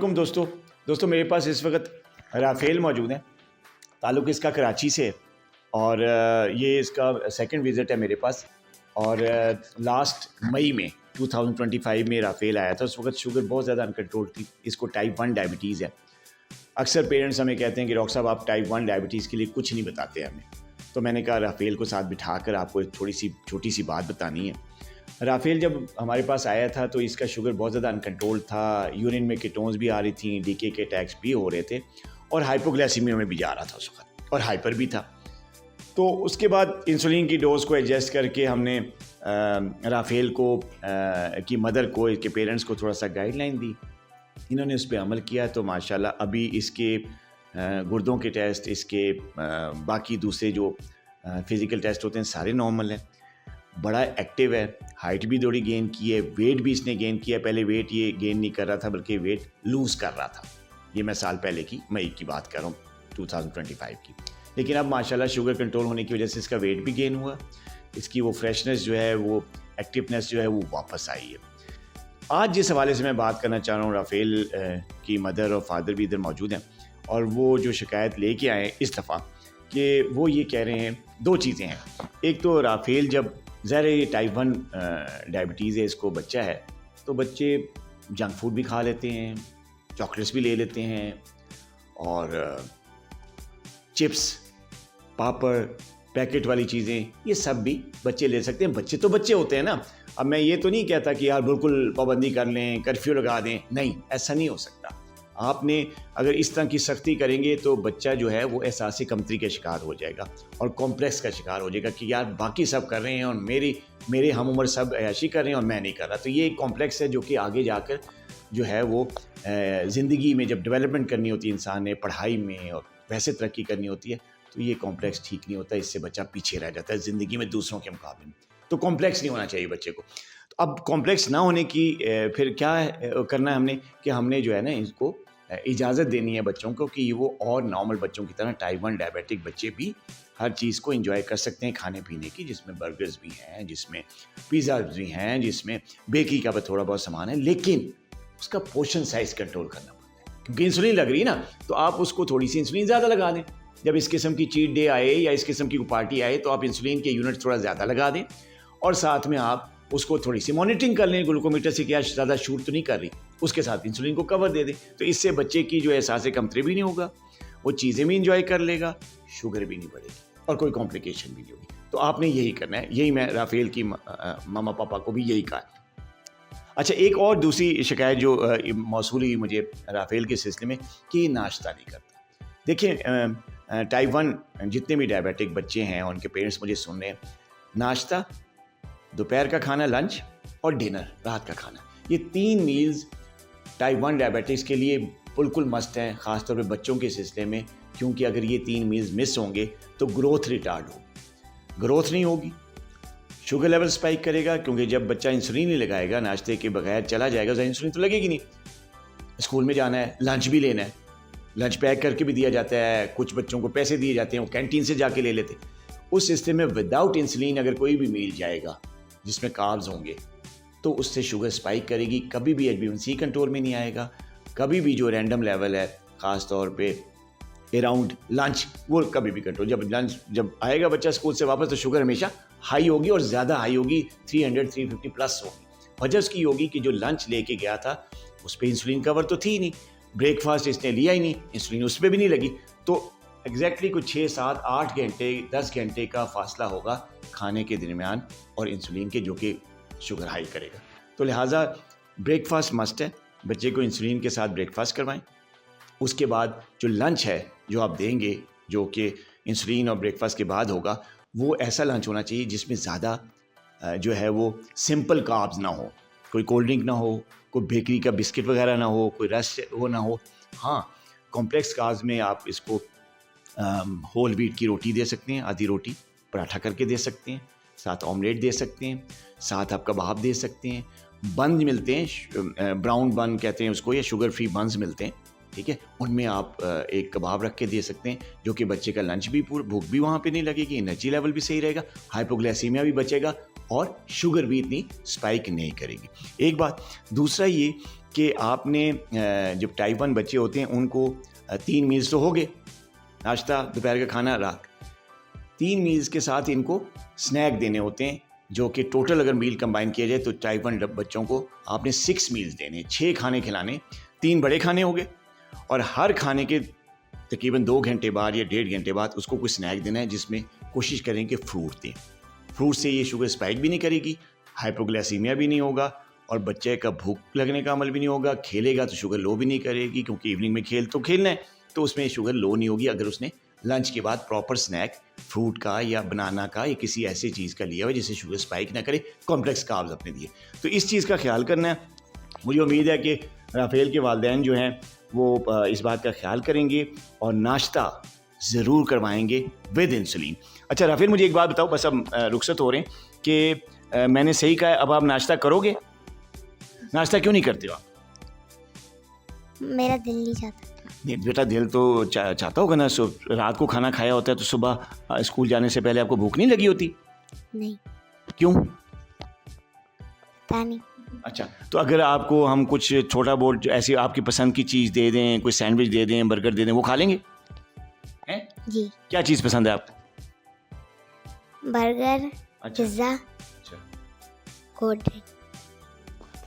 वालेकुम दोस्तों मेरे पास इस वक्त राफ़ेल मौजूद है। ताल्लुक़ इसका कराची से है और ये इसका सेकंड विज़िट है मेरे पास। और लास्ट मई में 2025 में राफ़ेल आया था। उस वक्त शुगर बहुत ज़्यादा अनकंट्रोल थी। इसको टाइप 1 डायबिटीज़ है। अक्सर पेरेंट्स हमें कहते हैं कि डॉक्टर साहब आप टाइप 1 डायबिटीज़ के लिए कुछ नहीं बताते हमें। तो मैंने कहा राफ़ेल को साथ बिठाकर आपको एक छोटी सी बात बतानी है। राफ़ेल जब हमारे पास आया था तो इसका शुगर बहुत ज़्यादा अनकंट्रोल था। यूरिन में कीटोन्स भी आ रही थी, डीके के अटैक्स भी हो रहे थे और हाइपोग्लाइसीमिया में भी जा रहा था उस वक्त, और हाइपर भी था। तो उसके बाद इंसुलिन की डोज़ को एडजस्ट करके हमने राफ़ेल को की मदर को, इसके पेरेंट्स को थोड़ा सा गाइडलाइन दी। इन्होंने उस पर अमल किया तो माशाल्लाह अभी इसके गुर्दों के टेस्ट, इसके बाकी दूसरे जो फ़िज़िकल टेस्ट होते हैं सारे नॉर्मल हैं। बड़ा एक्टिव है, हाइट भी थोड़ी गेन की है, वेट भी इसने गेन किया। पहले वेट ये गेन नहीं कर रहा था बल्कि वेट लूज़ कर रहा था। ये मैं साल पहले की मई की बात कर रहा हूँ 2025 की। लेकिन अब माशाल्लाह शुगर कंट्रोल होने की वजह से इसका वेट भी गेन हुआ। इसकी वो फ्रेशनेस जो है, वो एक्टिवनेस जो है वो वापस आई है। आज जिस हवाले से मैं बात करना चाह रहा हूँ, राफ़ेल की मदर और फादर भी इधर मौजूद हैं और वो जो शिकायत लेके आए इस दफ़ा कि वो ये कह रहे हैं, दो चीज़ें हैं। एक तो राफ़ेल जब ज़ाहिर है ये टाइप 1 डायबिटीज़ है, इसको बच्चा है, तो बच्चे जंक फूड भी खा लेते हैं, चॉकलेट्स भी ले लेते हैं और चिप्स, पापड़, पैकेट वाली चीज़ें, ये सब भी बच्चे ले सकते हैं। बच्चे तो बच्चे होते हैं ना। अब मैं ये तो नहीं कहता कि यार बिल्कुल पाबंदी कर लें, कर्फ्यू लगा दें, नहीं, ऐसा नहीं हो सकता। आपने अगर इस तरह की सख्ती करेंगे तो बच्चा जो है वो एहसास कमतरी का शिकार हो जाएगा और कॉम्प्लेक्स का शिकार हो जाएगा कि यार बाकी सब कर रहे हैं और मेरे हम उम्र सब ऐशी कर रहे हैं और मैं नहीं कर रहा। तो ये एक कॉम्प्लेक्स है जो कि आगे जाकर जो है वो ज़िंदगी में जब डेवलपमेंट करनी होती है इंसान ने, पढ़ाई में और वैसे तरक्की करनी होती है, तो ये कॉम्प्लेक्स ठीक नहीं होता। इससे बच्चा पीछे रह जाता है ज़िंदगी में दूसरों के मुकाबले में। तो कॉम्प्लेक्स नहीं होना चाहिए बच्चे को। तो अब कॉम्प्लेक्स ना होने की फिर क्या करना है हमने कि हमने जो है ना इसको इजाज़त देनी है बच्चों को कि वो और नॉर्मल बच्चों की तरह टाइप 1 डायबिटिक बच्चे भी हर चीज़ को एंजॉय कर सकते हैं खाने पीने की, जिसमें बर्गर्स भी हैं, जिसमें पिज़्ज़ा भी हैं, जिसमें बेकरी का भी थोड़ा बहुत सामान है, लेकिन उसका पोर्शन साइज़ कंट्रोल करना पड़ता है। क्योंकि इंसुलिन लग रही है ना, तो आप उसको थोड़ी सी इंसुलिन ज़्यादा लगा दें। जब इस किस्म की चीट डे आए या इस किस्म की पार्टी आए तो आप इंसुलिन के यूनिट थोड़ा ज़्यादा लगा दें और साथ में आप उसको थोड़ी सी मॉनिटरिंग कर लें ग्लूकोमीटर से, क्या ज़्यादा शूट तो नहीं कर रही, उसके साथ इंसुलिन को कवर दे दें। तो इससे बच्चे की जो एहसास कमतरी भी नहीं होगा, वो चीज़ें भी इंजॉय कर लेगा, शुगर भी नहीं बढ़ेगी और कोई कॉम्प्लिकेशन भी नहीं होगी। तो आपने यही करना है। यही मैं राफ़ेल की मामा पापा को भी यही कहा। अच्छा, एक और दूसरी शिकायत जो मौसूल हुई मुझे राफ़ेल के सिलसिले में कि ये नाश्ता नहीं करता। देखिए, टाइप 1 जितने भी डायबिटिक बच्चे हैं उनके पेरेंट्स मुझे सुन रहे हैं, नाश्ता, दोपहर का खाना, लंच और डिनर, रात का खाना, ये 3 मील्स टाइप 1 डायबिटिक्स के लिए बिल्कुल मस्ट हैं, ख़ासतौर पे बच्चों के सिलसिले में। क्योंकि अगर ये 3 मील्स मिस होंगे तो ग्रोथ रिटार्ड होगी, ग्रोथ नहीं होगी, शुगर लेवल स्पाइक करेगा। क्योंकि जब बच्चा इंसुलिन नहीं लगाएगा, नाश्ते के बगैर चला जाएगा, तो इंसुलिन तो लगेगी नहीं। स्कूल में जाना है, लंच भी लेना है, लंच पैक करके भी दिया जाता है, कुछ बच्चों को पैसे दिए जाते हैं, वो कैंटीन से जाके ले लेते। उस सिस्टम में विदाउट इंसुलिन अगर कोई भी मील जाएगा जिसमें कार्ब्स होंगे तो उससे शुगर स्पाइक करेगी, कभी भी HbA1c कंट्रोल में नहीं आएगा, कभी भी जो रैंडम लेवल है ख़ास तौर पे अराउंड लंच, वो कभी भी कंट्रोल। जब आएगा बच्चा स्कूल से वापस तो शुगर हमेशा हाई होगी और ज़्यादा हाई होगी, 300-350 प्लस होगी। वजह उसकी होगी कि जो लंच लेके गया था उस पर इंसुलिन कवर तो थी नहीं, ब्रेकफास्ट इसने लिया ही नहीं, इंसुलिन उस पर भी नहीं लगी। तो एग्जैक्टली कुछ 6, 7, 8 घंटे, 10 घंटे का फासला होगा खाने के दरमियान और इंसुलिन के, जो कि शुगर हाई करेगा। तो लिहाजा ब्रेकफास्ट मस्ट है, बच्चे को इंसुलिन के साथ ब्रेकफास्ट करवाएं। उसके बाद जो लंच है जो आप देंगे, जो कि इंसुलिन और ब्रेकफास्ट के बाद होगा, वो ऐसा लंच होना चाहिए जिसमें ज़्यादा जो है वो सिंपल कार्ब्स ना हो, कोई कोल्ड ड्रिंक ना हो, कोई बेकरी का बिस्किट वगैरह ना हो, कोई रस वो ना हो। हाँ, कॉम्प्लेक्स कार्ब्स में आप इसको होल व्हीट की रोटी दे सकते हैं, आधी रोटी पराठा करके दे सकते हैं, साथ ऑमलेट दे सकते हैं, साथ आप कबाब दे सकते हैं। बन मिलते हैं, ब्राउन बन कहते हैं उसको, या शुगर फ्री बन्स मिलते हैं, ठीक है, उनमें आप एक कबाब रख के दे सकते हैं, जो कि बच्चे का लंच भी पूरा, भूख भी वहाँ पे नहीं लगेगी, एनर्जी लेवल भी सही रहेगा, हाइपोग्लाइसीमिया भी बचेगा और शुगर भी इतनी स्पाइक नहीं करेगी। एक बात। दूसरा ये कि आपने जब टाइप 1 बच्चे होते हैं उनको 3 मील्स तो हो गए, नाश्ता, दोपहर का खाना, रात। 3 मील्स के साथ इनको स्नैक देने होते हैं, जो कि टोटल अगर मील कंबाइन किया जाए तो टाइप 1 बच्चों को आपने 6 मील्स देने, 6 खाने खिलाने। 3 बड़े खाने हो गए और हर खाने के तकरीबन 2 घंटे बाद या 1.5 घंटे बाद उसको कोई स्नैक देना है, जिसमें कोशिश करें कि फ्रूट दें। फ्रूट से ये शुगर स्पाइक भी नहीं करेगी, हाइपोग्लाइसीमिया भी नहीं होगा और बच्चे का भूख लगने का अमल भी नहीं होगा। खेलेगा तो शुगर लो भी नहीं करेगी, क्योंकि इवनिंग में खेलना है तो उसमें शुगर लो नहीं होगी अगर उसने लंच के बाद प्रॉपर स्नैक फ्रूट का या बनाना का या किसी ऐसी चीज़ का लिया हुआ जिससे शुगर स्पाइक ना करे, कॉम्प्लेक्स कार्ब्स अपने दिए। तो इस चीज़ का ख्याल करना है। मुझे उम्मीद है कि राफेल के वालिदैन जो हैं वो इस बात का ख्याल करेंगे और नाश्ता ज़रूर करवाएंगे विद इंसुलिन। अच्छा राफेल, मुझे एक बात बताओ, बस अब रुखसत हो रहे हैं कि मैंने सही कहा है, अब आप नाश्ता करोगे? नाश्ता क्यों नहीं करते हो आप? मेरा दिल नहीं चाहता। नहीं बेटा, दिल तो चाहता होगा ना। रात को खाना खाया होता है तो सुबह स्कूल जाने से पहले आपको भूख नहीं लगी होती? नहीं। क्यों? पता नहीं। अच्छा, तो अगर आपको हम कुछ छोटा बहुत ऐसी आपकी पसंद की चीज़ दे दें, कोई सैंडविच दे दें, बर्गर दे दें, वो खा लेंगे? हैं? जी। क्या चीज़ पसंद है आपको? बर्गर, अच्छा। पिज़्ज़ा, अच्छा। Cold drink.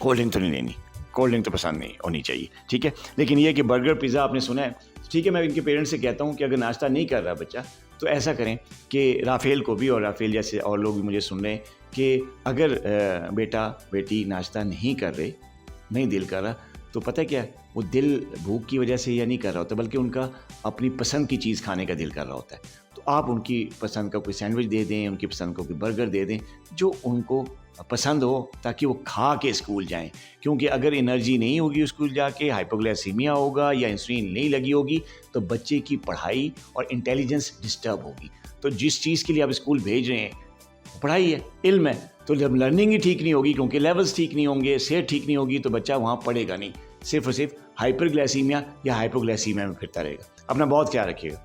कोल्ड ड्रिंक तो नहीं लेनी, कोल्ड ड्रिंक तो पसंद नहीं होनी चाहिए, ठीक है। लेकिन ये कि बर्गर पिज़्ज़ा आपने सुना है, ठीक है। मैं इनके पेरेंट्स से कहता हूँ कि अगर नाश्ता नहीं कर रहा बच्चा तो ऐसा करें कि राफेल को भी, और राफेल जैसे और लोग भी मुझे सुन रहे हैं, कि अगर बेटा बेटी नाश्ता नहीं कर रहे, नहीं दिल कर रहा, तो पता है क्या, वो दिल भूख की वजह से या नहीं कर रहा होता, बल्कि उनका अपनी पसंद की चीज़ खाने का दिल कर रहा होता है। तो आप उनकी पसंद का कोई सैंडविच दे दें, उनकी पसंद का कोई बर्गर दे दें जो उनको पसंद हो, ताकि वो खा के स्कूल जाएं। क्योंकि अगर एनर्जी नहीं होगी स्कूल जाके, हाइपोग्लाइसीमिया होगा या इंसुलिन नहीं लगी होगी, तो बच्चे की पढ़ाई और इंटेलिजेंस डिस्टर्ब होगी। तो जिस चीज़ के लिए आप स्कूल भेज रहे हैं, पढ़ाई है, इल्म है, तो जब लर्निंग ही ठीक नहीं होगी, क्योंकि लेवल्स ठीक नहीं होंगे, सेहत ठीक नहीं होगी, तो बच्चा वहाँ पढ़ेगा नहीं, सिर्फ और सिर्फ हाइपरग्लाइसीमिया या हाइपोग्लाइसीमिया में फिरता रहेगा। अपना बहुत ख्याल रखिएगा।